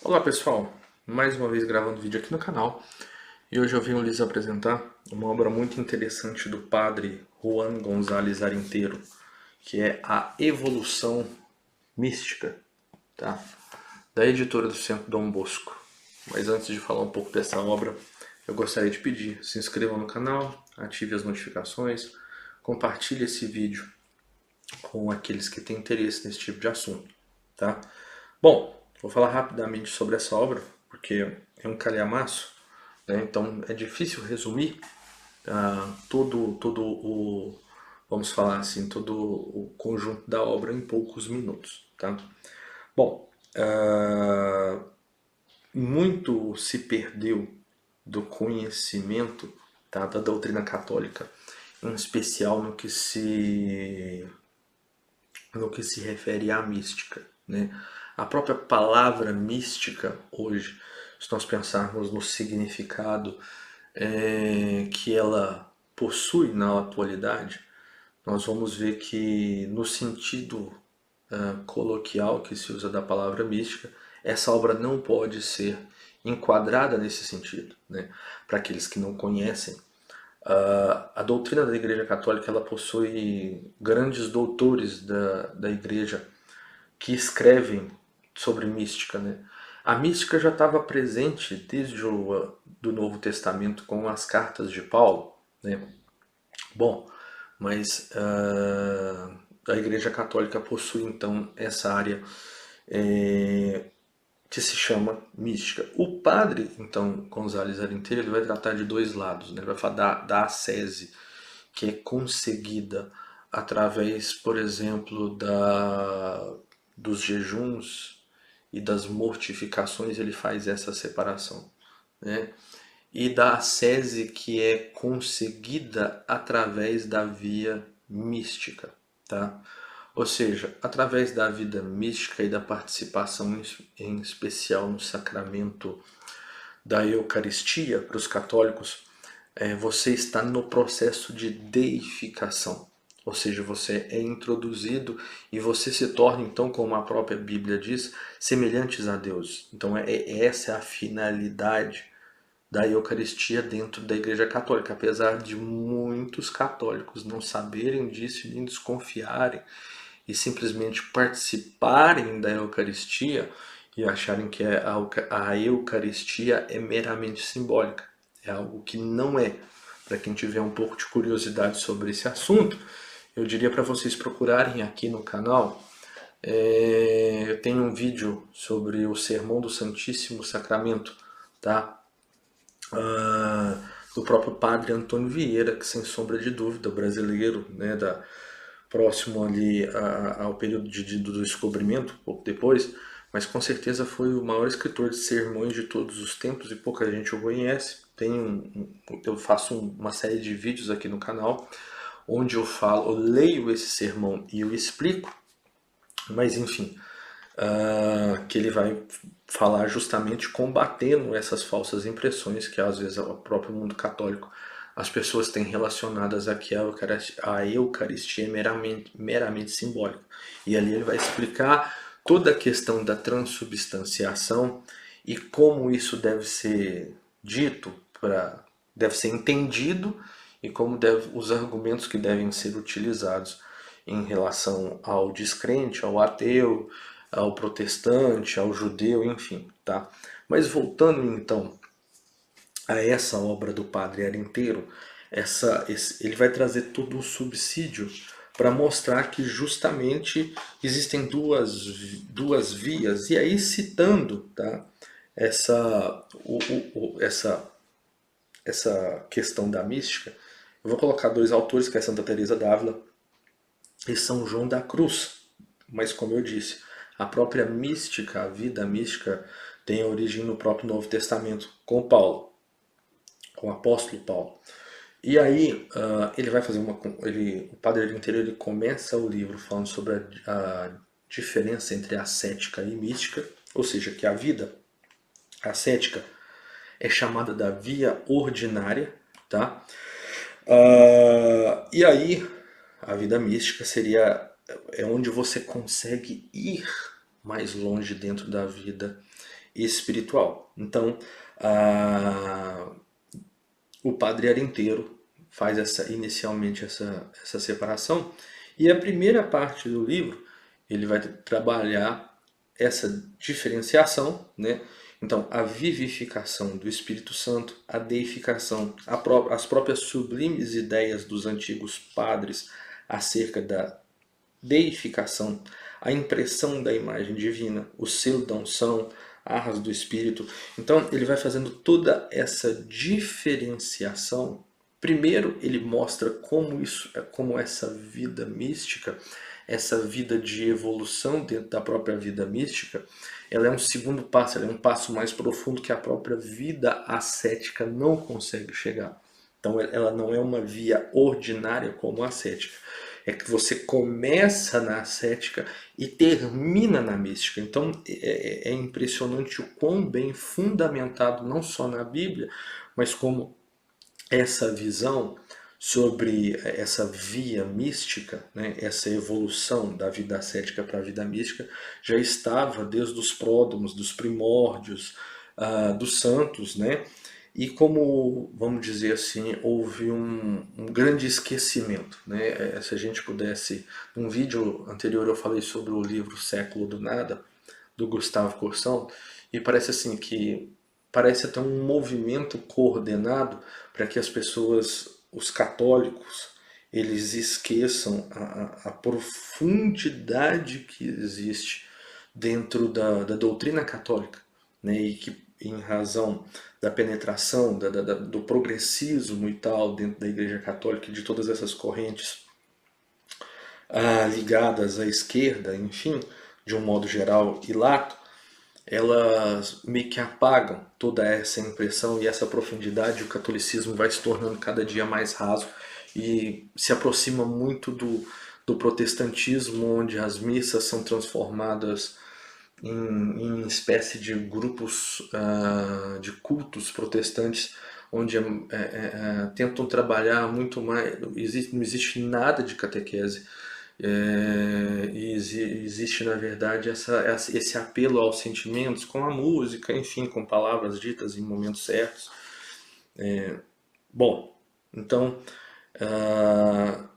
Olá pessoal, mais uma vez gravando vídeo aqui no canal e hoje eu venho lhes apresentar uma obra muito interessante do padre Juan González Arinteiro, que é A Evolução Mística, tá? Da editora do Centro Dom Bosco. Mas antes de falar um pouco dessa obra, eu gostaria de pedir, se inscrevam no canal, ative as notificações, compartilhe esse vídeo com aqueles que têm interesse nesse tipo de assunto, tá? Bom, vou falar rapidamente sobre essa obra, porque é um calhamaço, né? Então é difícil resumir todo vamos falar assim, todo o conjunto da obra em poucos minutos, tá? Bom, muito se perdeu do conhecimento, tá, da doutrina católica, em especial no que se refere à mística, né? A própria palavra mística hoje, se nós pensarmos no significado que ela possui na atualidade, nós vamos ver que no sentido coloquial que se usa da palavra mística, essa obra não pode ser enquadrada nesse sentido, né? Para aqueles que não conhecem, a doutrina da Igreja Católica ela possui grandes doutores da Igreja que escrevem sobre mística, né? A mística já estava presente desde o do Novo Testamento com as cartas de Paulo, né? Bom, mas a Igreja Católica possui então essa área é, que se chama mística. O padre, então, González Arinteiro, ele vai tratar de dois lados, né? Ele vai falar da ascese, que é conseguida através, por exemplo, dos jejuns e das mortificações, ele faz essa separação, né? E da ascese que é conseguida através da via mística, tá? Ou seja, através da vida mística e da participação em especial no sacramento da Eucaristia para os católicos, você está no processo de deificação. Ou seja, você é introduzido e você se torna, então, como a própria Bíblia diz, semelhantes a Deus. Então, essa é a finalidade da Eucaristia dentro da Igreja Católica, apesar de muitos católicos não saberem disso e nem desconfiarem e simplesmente participarem da Eucaristia e acharem que a Eucaristia é meramente simbólica. É algo que não é. Para quem tiver um pouco de curiosidade sobre esse assunto, eu diria para vocês procurarem aqui no canal. Eu tenho um vídeo sobre o Sermão do Santíssimo Sacramento, tá? Do próprio padre Antônio Vieira, que sem sombra de dúvida, brasileiro, né, próximo ali ao período do descobrimento, pouco depois, mas com certeza foi o maior escritor de sermões de todos os tempos e pouca gente o conhece. Eu faço uma série de vídeos aqui no canal onde eu leio esse sermão e eu explico, mas enfim, que ele vai falar justamente combatendo essas falsas impressões que às vezes o próprio mundo católico as pessoas têm relacionadas a que a Eucaristia é meramente simbólica. E ali ele vai explicar toda a questão da transubstanciação e como isso deve ser dito, deve ser entendido e como os argumentos que devem ser utilizados em relação ao descrente, ao ateu, ao protestante, ao judeu, enfim, tá? Mas voltando então a essa obra do padre Arinteiro, ele vai trazer todo um subsídio para mostrar que justamente existem duas vias, e aí citando, tá, essa questão da mística, eu vou colocar dois autores, que é Santa Teresa d'Ávila e São João da Cruz. Mas como eu disse, a própria mística, a vida mística, tem origem no próprio Novo Testamento, com Paulo, com o apóstolo Paulo. E aí ele vai fazer o Padre Arinteiro ele começa o livro falando sobre a diferença entre ascética e mística, ou seja, que a vida ascética é chamada da via ordinária, tá? E aí a vida mística seria onde você consegue ir mais longe dentro da vida espiritual. Então, o Padre Arinteiro faz inicialmente essa separação, e a primeira parte do livro ele vai trabalhar essa diferenciação, né? Então, a vivificação do Espírito Santo, a deificação, as próprias sublimes ideias dos antigos padres acerca da deificação, a impressão da imagem divina, o selo da unção, arras do Espírito. Então ele vai fazendo toda essa diferenciação. Primeiro ele mostra como essa vida mística, essa vida de evolução dentro da própria vida mística, ela é um segundo passo, ela é um passo mais profundo que a própria vida ascética não consegue chegar. Então ela não é uma via ordinária como a ascética. É que você começa na ascética e termina na mística. Então é impressionante o quão bem fundamentado, não só na Bíblia, mas como essa visão sobre essa via mística, né, essa evolução da vida ascética para a vida mística, já estava desde os pródromos, dos primórdios, dos santos, né? E como, vamos dizer assim, houve um grande esquecimento, né? Se a gente pudesse, num vídeo anterior eu falei sobre o livro Século do Nada, do Gustavo Corsão, e parece assim que parece até um movimento coordenado para que as pessoas, os católicos, eles esqueçam a profundidade que existe dentro da doutrina católica, né? E que em razão da penetração, do progressismo e tal dentro da Igreja Católica e de todas essas correntes ligadas à esquerda, enfim, de um modo geral e lato, elas meio que apagam toda essa impressão e essa profundidade. O catolicismo vai se tornando cada dia mais raso e se aproxima muito do protestantismo, onde as missas são transformadas em espécie de grupos de cultos protestantes, onde tentam trabalhar muito mais, não existe nada de catequese, e existe na verdade esse apelo aos sentimentos com a música, enfim, com palavras ditas em momentos certos. Bom, então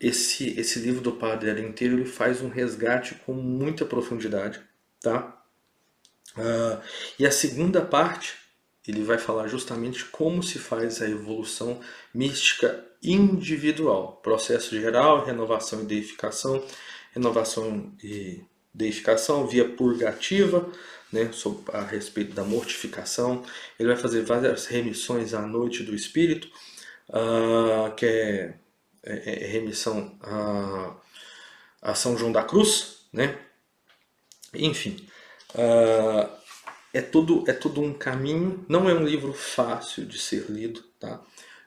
esse livro do Padre Arinteiro ele faz um resgate com muita profundidade, tá? E a segunda parte, ele vai falar justamente como se faz a evolução mística individual. Processo geral, renovação e deificação, via purgativa, né, a respeito da mortificação. Ele vai fazer várias remissões à noite do Espírito, que é remissão a São João da Cruz, né? Enfim, é todo um caminho. Não é um livro fácil de ser lido, tá?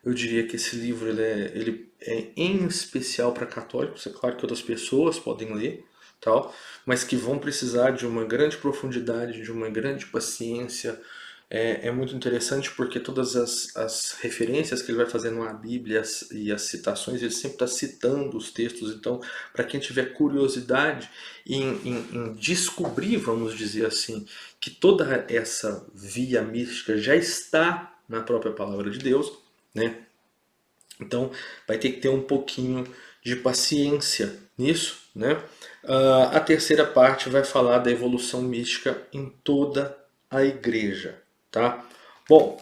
Eu diria que esse livro ele é em especial para católicos. É claro que outras pessoas podem ler, tal, mas que vão precisar de uma grande profundidade, de uma grande paciência. É muito interessante porque todas as referências que ele vai fazendo à Bíblia e as citações, ele sempre está citando os textos. Então, para quem tiver curiosidade em descobrir, vamos dizer assim, que toda essa via mística já está na própria palavra de Deus, né? Então, vai ter que ter um pouquinho de paciência nisso, né? A terceira parte vai falar da evolução mística em toda a igreja, tá? Bom,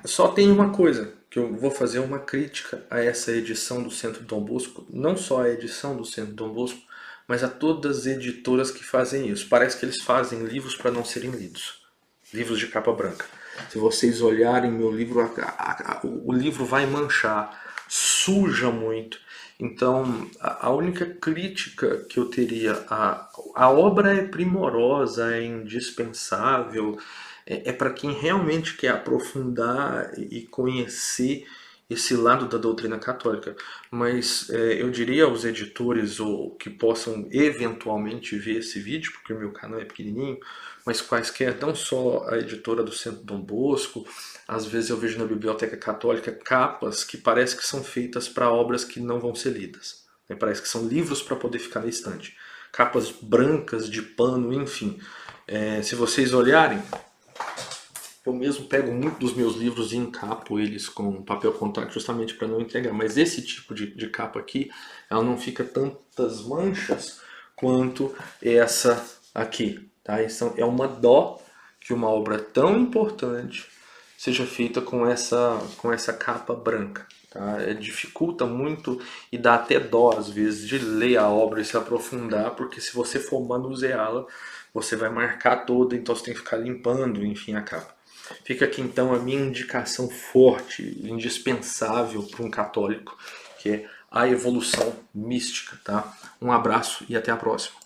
só tem uma coisa, que eu vou fazer uma crítica a essa edição do Centro Dom Bosco, não só a edição do Centro Dom Bosco, mas a todas as editoras que fazem isso. Parece que eles fazem livros para não serem lidos, livros de capa branca. Se vocês olharem meu livro, o livro vai manchar, suja muito. Então, a única crítica que eu teria, a obra é primorosa, é indispensável, é para quem realmente quer aprofundar e conhecer esse lado da doutrina católica. Mas eu diria aos editores ou que possam eventualmente ver esse vídeo, porque o meu canal é pequenininho, mas quaisquer, não só a editora do Centro Dom Bosco, às vezes eu vejo na Biblioteca Católica capas que parece que são feitas para obras que não vão ser lidas. Parece que são livros para poder ficar na estante. capas brancas de pano, enfim. Se vocês olharem, eu mesmo pego muito dos meus livros e encapo eles com papel contact justamente para não entregar. Mas esse tipo de capa aqui, ela não fica tantas manchas quanto essa aqui. Tá? Então, é uma dó que uma obra tão importante seja feita com essa capa branca. Tá? Dificulta muito e dá até dó às vezes de ler a obra e se aprofundar, porque se você for manuseá-la, você vai marcar toda, então você tem que ficar limpando, enfim, a capa. Fica aqui então a minha indicação forte, indispensável para um católico, que é a evolução mística. Tá? Um abraço e até a próxima.